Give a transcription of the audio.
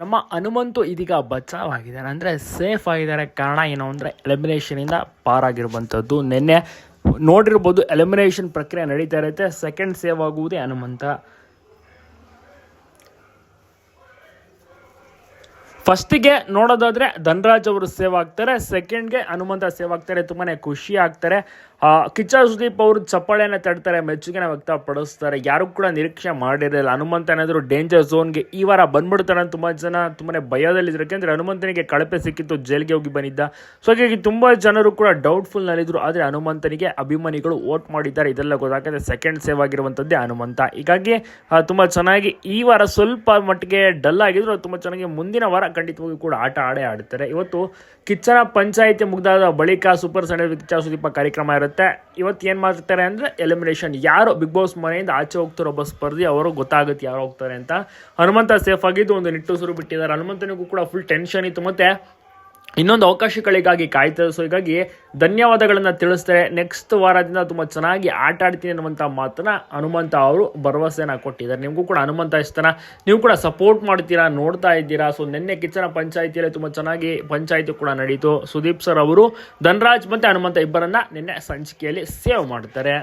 ನಮ್ಮ ಹನುಮಂತು ಇದೀಗ ಬಚಾವ್ ಆಗಿದ್ದಾರೆ, ಅಂದರೆ ಸೇಫ್ ಆಗಿದ್ದಾರೆ. ಕಾರಣ ಏನು ಅಂದರೆ ಎಲಿಮಿನೇಷನಿಂದ ಪಾರಾಗಿರುವಂಥದ್ದು. ನಿನ್ನೆ ನೋಡಿರ್ಬೋದು, ಎಲಿಮಿನೇಷನ್ ಪ್ರಕ್ರಿಯೆ ನಡೀತಾ ಇರುತ್ತೆ. ಸೆಕೆಂಡ್ ಸೇವ್ ಆಗುವುದೇ ಹನುಮಂತ. ಫಸ್ಟಿಗೆ ನೋಡೋದಾದರೆ ಧನರಾಜ್ ಅವರು ಸೇವ್ ಆಗ್ತಾರೆ, ಸೆಕೆಂಡ್ಗೆ ಹನುಮಂತ ಸೇವ್ ಆಗ್ತಾರೆ. ತುಂಬಾ ಖುಷಿ ಆಗ್ತಾರೆ. ಕಿಚ್ಚ ಸುದೀಪ್ ಅವರು ಚಪ್ಪಾಳೆಯನ್ನು ತಡ್ತಾರೆ, ಮೆಚ್ಚುಗೆನ ವ್ಯಕ್ತಪಡಿಸ್ತಾರೆ. ಯಾರು ಕೂಡ ನಿರೀಕ್ಷೆ ಮಾಡಿರಲಿಲ್ಲ ಹನುಮಂತ ಏನಾದರೂ ಡೇಂಜರ್ ಝೋನ್ಗೆ ಈ ವಾರ ಬಂದ್ಬಿಡ್ತಾರೆ ಅಂತ ತುಂಬ ಜನ ತುಂಬಾ ಭಯದಲ್ಲಿದ್ದರು. ಯಾಕೆಂದರೆ ಹನುಮಂತನಿಗೆ ಕಳಪೆ ಸಿಕ್ಕಿತ್ತು, ಜೈಲ್ಗೆ ಹೋಗಿ ಬಂದಿದ್ದ. ಸೊ ಹಾಗಾಗಿ ತುಂಬ ಜನರು ಕೂಡ ಡೌಟ್ಫುಲ್ನಲ್ಲಿದ್ದರು. ಆದರೆ ಹನುಮಂತನಿಗೆ ಅಭಿಮಾನಿಗಳು ವೋಟ್ ಮಾಡಿದ್ದಾರೆ. ಇದೆಲ್ಲ ಗೊತ್ತಾಗುತ್ತೆ. ಸೆಕೆಂಡ್ ಸೇವ್ ಆಗಿರುವಂಥದ್ದೇ ಹನುಮಂತ. ಹೀಗಾಗಿ ತುಂಬ ಚೆನ್ನಾಗಿ ಈ ವಾರ ಸ್ವಲ್ಪ ಮಟ್ಟಿಗೆ ಡಲ್ ಆಗಿದ್ರು, ತುಂಬ ಚೆನ್ನಾಗಿ ಮುಂದಿನ ವಾರ ಖಂಡಿತವಾಗಿ ಕೂಡ ಆಟ ಆಡ್ತಾರೆ. ಇವತ್ತು ಕಿಚ್ಚನ ಪಂಚಾಯಿತಿ ಮುಗ್ದಾದ ಬಳಿಕ super Sunday with Kiccha Sudeep ಕಾರ್ಯಕ್ರಮ ಇರುತ್ತೆ. ಇವತ್ತು ಏನು ಮಾಡ್ತಾರೆ ಅಂದರೆ ಎಲಿಮಿನೇಷನ್, ಯಾರು ಬಿಗ್ ಬಾಸ್ ಮನೆಯಿಂದ ಆಚೆ ಹೋಗ್ತಾರೋ ಒಬ್ಬ ಸ್ಪರ್ಧಿ ಅವರು ಗೊತ್ತಾಗುತ್ತೆ ಯಾರು ಹೋಗ್ತಾರೆ ಅಂತ. ಹನುಮಂತ ಸೇಫ್ ಆಗಿದ್ದು ಒಂದು ನಿಟ್ಟುಸಿರು ಬಿಟ್ಟಿದ್ದಾರೆ. ಹನುಮಂತನಿಗೂ ಕೂಡ ಫುಲ್ ಟೆನ್ಷನ್ ಇತ್ತು, ಮತ್ತು ಇನ್ನೊಂದು ಅವಕಾಶಗಳಿಗಾಗಿ ಕಾಯ್ತಾರೆ. ಸೊ ಹೀಗಾಗಿ ಧನ್ಯವಾದಗಳನ್ನು ತಿಳಿಸ್ತಾರೆ. ನೆಕ್ಸ್ಟ್ ವಾರದಿಂದ ತುಂಬ ಚೆನ್ನಾಗಿ ಆಟ ಆಡ್ತೀನಿ ಅನ್ನುವಂಥ ಮಾತನ್ನ ಹನುಮಂತ ಅವರು ಭರವಸೆನ ಕೊಟ್ಟಿದ್ದಾರೆ. ನಿಮಗೂ ಕೂಡ ಹನುಮಂತ ಇಷ್ಟನ, ನೀವು ಕೂಡ ಸಪೋರ್ಟ್ ಮಾಡ್ತೀರಾ, ನೋಡ್ತಾ ಇದ್ದೀರಾ. ಸೊ ನಿನ್ನೆ ಕಿಚ್ಚನ ಪಂಚಾಯಿತಿಯಲ್ಲಿ ತುಂಬ ಚೆನ್ನಾಗಿ ಪಂಚಾಯಿತಿ ಕೂಡ ನಡೀತು. ಸುದೀಪ್ ಸರ್ ಅವರು ಧನರಾಜ್ ಮತ್ತು ಹನುಮಂತ ಇಬ್ಬರನ್ನ ನಿನ್ನೆ ಸಂಚಿಕೆಯಲ್ಲಿ ಸೇವ್ ಮಾಡ್ತಾರೆ.